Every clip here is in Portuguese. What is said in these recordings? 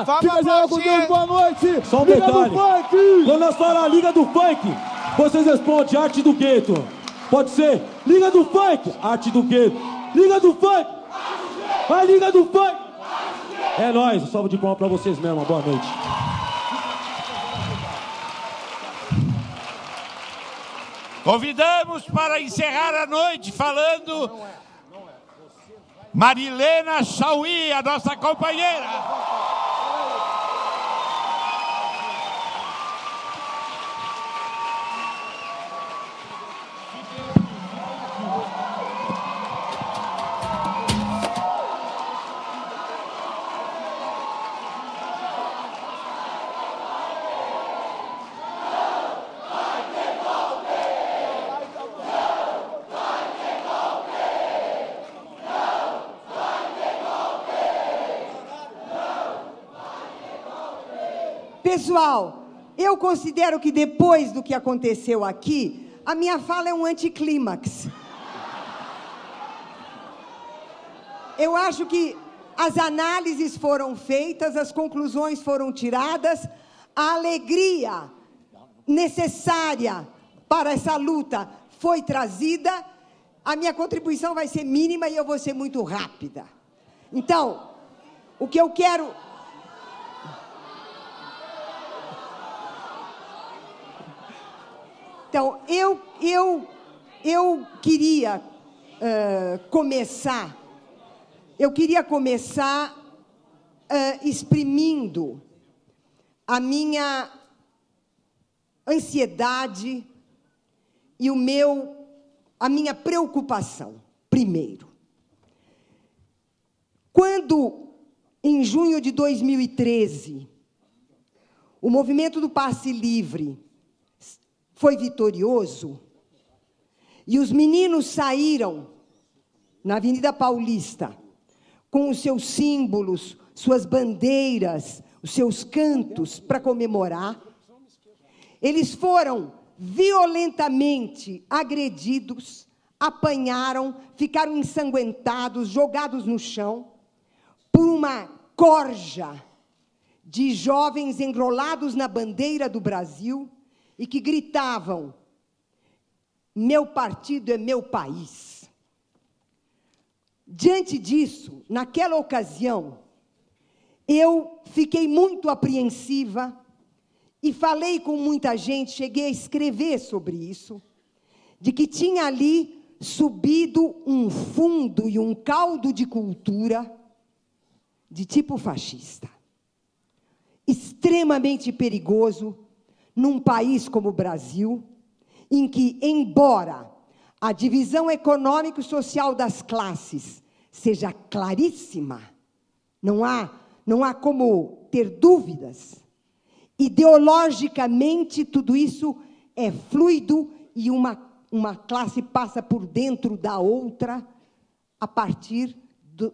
lá. Fica geral com Deus, boa noite. Só um Liga detalhe. do Funk. Quando nós falar Liga do Funk, vocês respondem Arte do Gueto. Pode ser Liga do Funk, Arte do Gueto. Liga do Funk. Vai, Liga do Funk. É nóis, um salve de palmas pra vocês mesmo. Boa noite. Convidamos para encerrar a noite falando Marilena Chauí, a nossa companheira. Pessoal, eu considero que depois do que aconteceu aqui, a minha fala é um anticlímax. Eu acho que as análises foram feitas, as conclusões foram tiradas, a alegria necessária para essa luta foi trazida, a minha contribuição vai ser mínima e eu vou ser muito rápida. Então, o que eu quero... Então, eu queria começar exprimindo a minha ansiedade e a minha preocupação, primeiro. Quando, em junho de 2013, o movimento do Passe Livre foi vitorioso, e os meninos saíram na Avenida Paulista com os seus símbolos, suas bandeiras, os seus cantos para comemorar. Eles foram violentamente agredidos, apanharam, ficaram ensanguentados, jogados no chão, por uma corja de jovens enrolados na bandeira do Brasil, e que gritavam, meu partido é meu país. Diante disso, naquela ocasião, eu fiquei muito apreensiva e falei com muita gente, cheguei a escrever sobre isso, de que tinha ali subido um fundo e um caldo de cultura de tipo fascista, extremamente perigoso, num país como o Brasil, em que, embora a divisão econômica e social das classes seja claríssima, não há como ter dúvidas, ideologicamente tudo isso é fluido e uma classe passa por dentro da outra a partir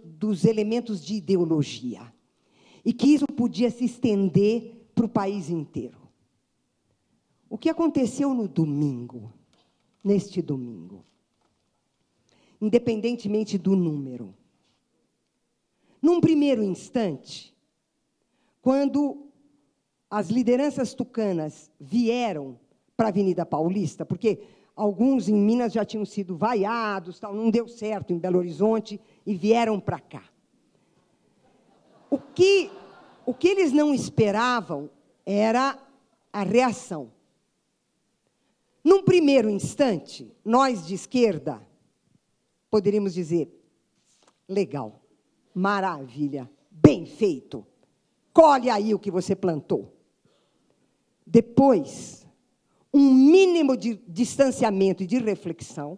dos elementos de ideologia. E que isso podia se estender para o país inteiro. O que aconteceu no domingo, neste domingo, independentemente do número, num primeiro instante, quando as lideranças tucanas vieram para a Avenida Paulista, porque alguns em Minas já tinham sido vaiados, tal, não deu certo em Belo Horizonte, e vieram para cá. O que eles não esperavam era a reação. Num primeiro instante, nós de esquerda poderíamos dizer, legal, maravilha, bem feito, colhe aí o que você plantou. Depois, um mínimo de distanciamento e de reflexão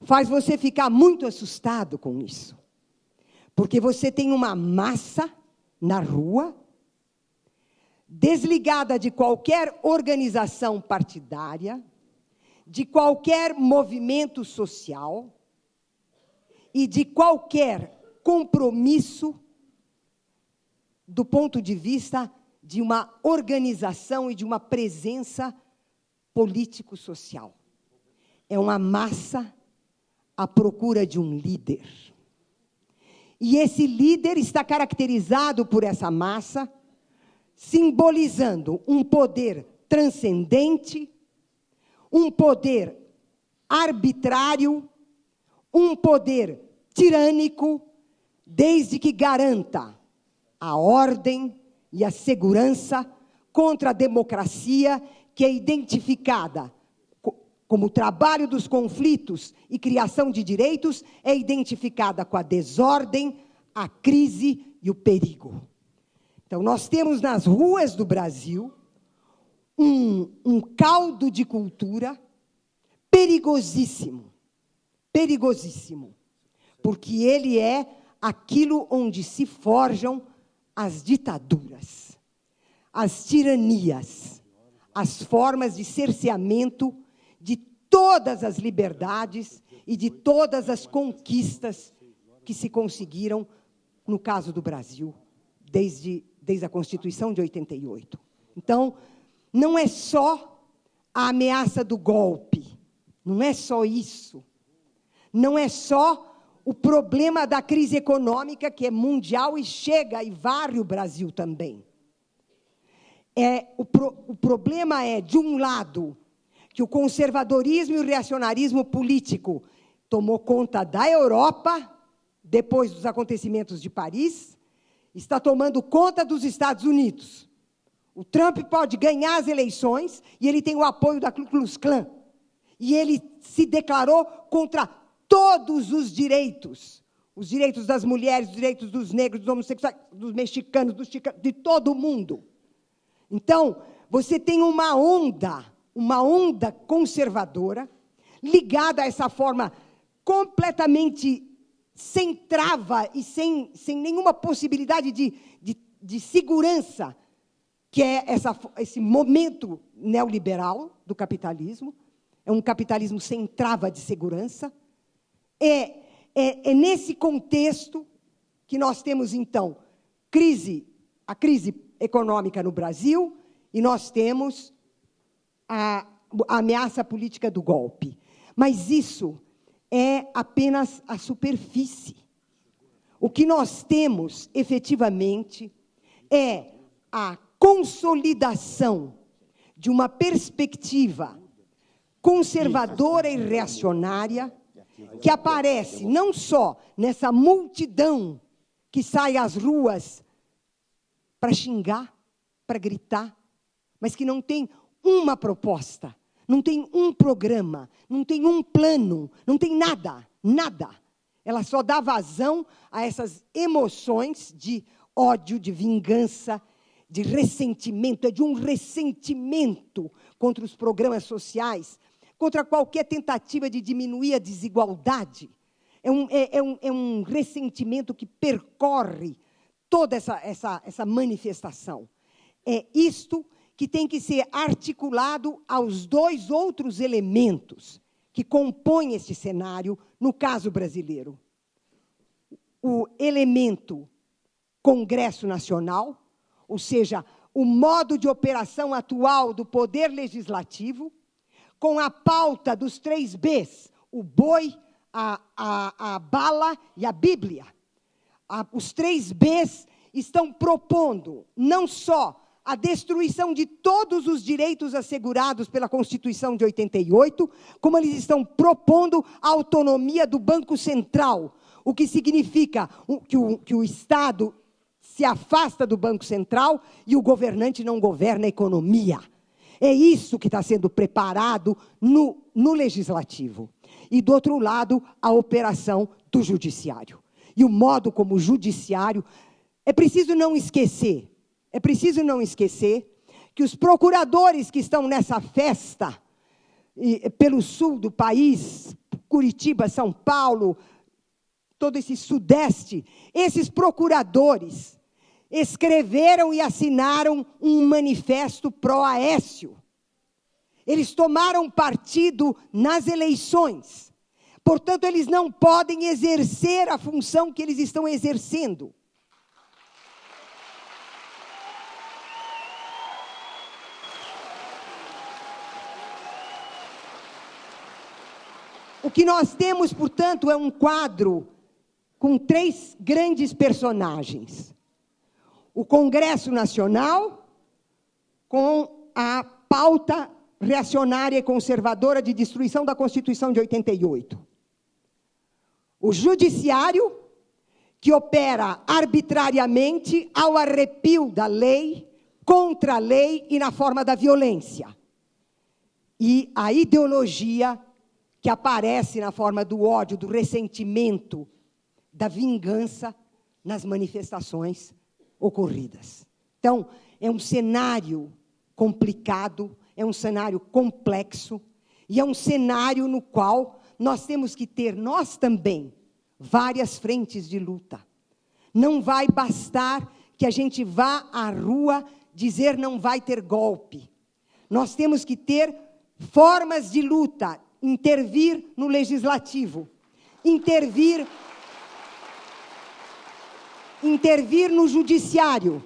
faz você ficar muito assustado com isso. Porque você tem uma massa na rua, desligada de qualquer organização partidária, de qualquer movimento social e de qualquer compromisso do ponto de vista de uma organização e de uma presença político-social. É uma massa à procura de um líder. E esse líder está caracterizado por essa massa, simbolizando um poder transcendente, um poder arbitrário, um poder tirânico, desde que garanta a ordem e a segurança contra a democracia, que é identificada como o trabalho dos conflitos e criação de direitos, é identificada com a desordem, a crise e o perigo. Então, nós temos nas ruas do Brasil um caldo de cultura perigosíssimo, perigosíssimo, porque ele é aquilo onde se forjam as ditaduras, as tiranias, as formas de cerceamento de todas as liberdades e de todas as conquistas que se conseguiram, no caso do Brasil, desde a Constituição de 88. Então, não é só a ameaça do golpe, não é só isso, não é só o problema da crise econômica, que é mundial e chega e varre o Brasil também. O problema é, de um lado, que o conservadorismo e o reacionarismo político tomou conta da Europa, depois dos acontecimentos de Paris, está tomando conta dos Estados Unidos. O Trump pode ganhar as eleições e ele tem o apoio da Ku Klux Klan. E ele se declarou contra todos os direitos das mulheres, os direitos dos negros, dos homossexuais, dos mexicanos, de todo mundo. Então, você tem uma onda conservadora, ligada a essa forma completamente sem trava e sem nenhuma possibilidade de segurança, que é esse momento neoliberal do capitalismo. É um capitalismo sem trava de segurança. É nesse contexto que nós temos, então, a crise econômica no Brasil, e nós temos a ameaça política do golpe. Mas isso é apenas a superfície. O que nós temos, efetivamente, é a consolidação de uma perspectiva conservadora e reacionária, que aparece não só nessa multidão que sai às ruas para xingar, para gritar, mas que não tem uma proposta, não tem um programa, não tem um plano, não tem nada, nada. Ela só dá vazão a essas emoções de ódio, de vingança, de ressentimento, de um ressentimento contra os programas sociais, contra qualquer tentativa de diminuir a desigualdade. É um ressentimento que percorre toda essa manifestação. É isto que tem que ser articulado aos dois outros elementos que compõem este cenário, no caso brasileiro. O elemento Congresso Nacional, ou seja, o modo de operação atual do Poder Legislativo, com a pauta dos 3 Bs, o boi, a bala e a Bíblia. Os 3 Bs estão propondo não só a destruição de todos os direitos assegurados pela Constituição de 88, como eles estão propondo a autonomia do Banco Central, o que significa que o Estado se afasta do Banco Central e o governante não governa a economia. É isso que está sendo preparado no Legislativo. E, do outro lado, a operação do Judiciário. E o modo como o Judiciário... É preciso não esquecer que os procuradores que estão nessa festa, pelo sul do país, Curitiba, São Paulo, todo esse sudeste, esses procuradores escreveram e assinaram um manifesto pró-Aécio. Eles tomaram partido nas eleições. Portanto, eles não podem exercer a função que eles estão exercendo. O que nós temos, portanto, é um quadro com 3 grandes personagens. O Congresso Nacional, com a pauta reacionária e conservadora de destruição da Constituição de 88. O Judiciário, que opera arbitrariamente ao arrepio da lei, contra a lei e na forma da violência. E a ideologia que aparece na forma do ódio, do ressentimento, da vingança nas manifestações ocorridas. Então, é um cenário complicado, é um cenário complexo, e é um cenário no qual nós temos que ter, nós também, várias frentes de luta. Não vai bastar que a gente vá à rua dizer não vai ter golpe. Nós temos que ter formas de luta, intervir no legislativo, intervir no judiciário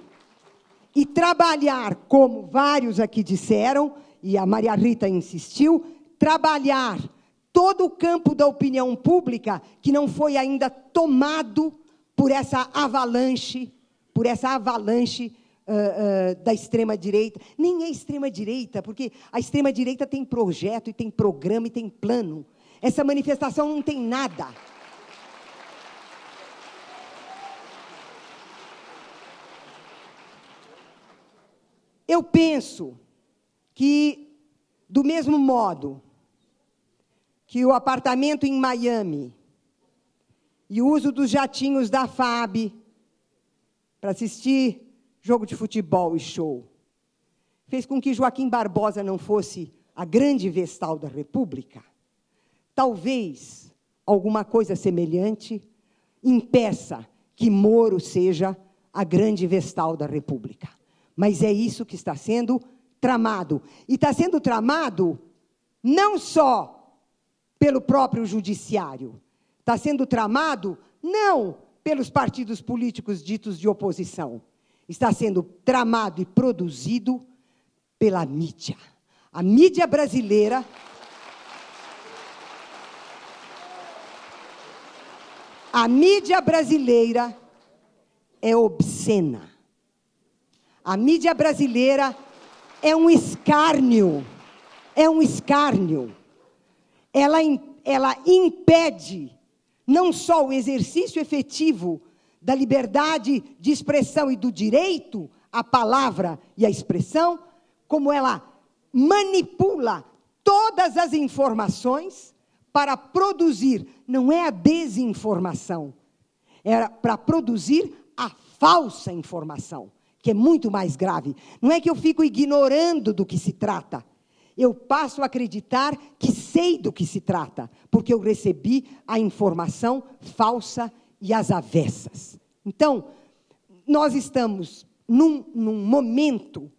e trabalhar, como vários aqui disseram, e a Maria Rita insistiu, trabalhar todo o campo da opinião pública que não foi ainda tomado por essa avalanche da extrema-direita. Nem é extrema-direita, porque a extrema-direita tem projeto, e tem programa, e tem plano. Essa manifestação não tem nada. Eu penso que, do mesmo modo que o apartamento em Miami e o uso dos jatinhos da FAB para assistir jogo de futebol e show fez com que Joaquim Barbosa não fosse a grande vestal da República, talvez alguma coisa semelhante impeça que Moro seja a grande vestal da República. Mas é isso que está sendo tramado. E está sendo tramado não só pelo próprio judiciário, está sendo tramado não pelos partidos políticos ditos de oposição, está sendo tramado e produzido pela mídia. A mídia brasileira é obscena. A mídia brasileira é um escárnio. Ela impede não só o exercício efetivo da liberdade de expressão e do direito à palavra e à expressão, como ela manipula todas as informações para produzir, não é a desinformação, é para produzir a falsa informação, que é muito mais grave. Não é que eu fico ignorando do que se trata, eu passo a acreditar que sei do que se trata, porque eu recebi a informação falsa e às avessas. Então, nós estamos num momento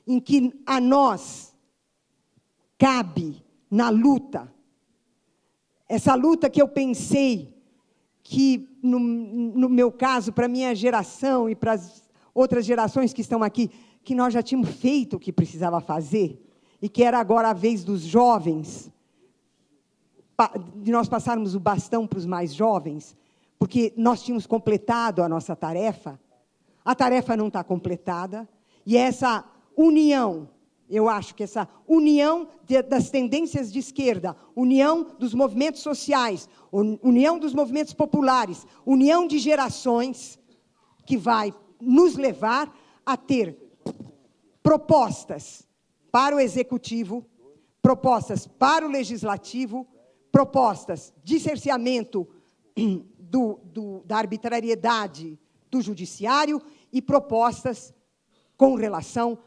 em que a nós cabe, na luta, essa luta que eu pensei que, no meu caso, para a minha geração e para as outras gerações que estão aqui, que nós já tínhamos feito o que precisava fazer, e que era agora a vez dos jovens, de nós passarmos o bastão para os mais jovens, porque nós tínhamos completado a nossa tarefa. A tarefa não está completada, e essa união, eu acho que essa união das tendências de esquerda, união dos movimentos sociais, união dos movimentos populares, união de gerações, que vai nos levar a ter propostas para o Executivo, propostas para o Legislativo, propostas de cerceamento da arbitrariedade do Judiciário e propostas com relação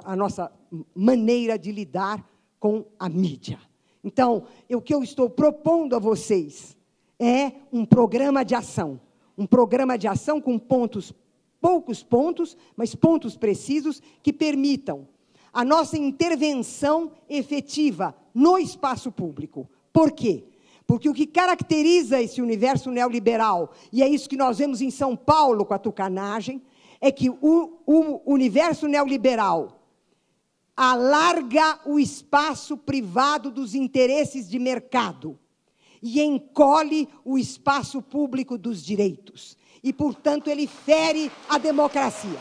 à nossa maneira de lidar com a mídia. Então, o que eu estou propondo a vocês é um programa de ação com poucos pontos, mas pontos precisos que permitam a nossa intervenção efetiva no espaço público. Por quê? Porque o que caracteriza esse universo neoliberal, e é isso que nós vemos em São Paulo com a tucanagem, é que o universo neoliberal alarga o espaço privado dos interesses de mercado e encolhe o espaço público dos direitos. E, portanto, ele fere a democracia.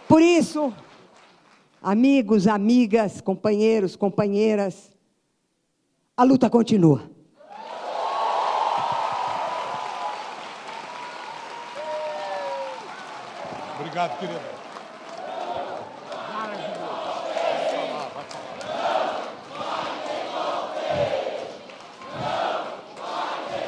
Por isso, amigos, amigas, companheiros, companheiras, a luta continua. Obrigado, querida.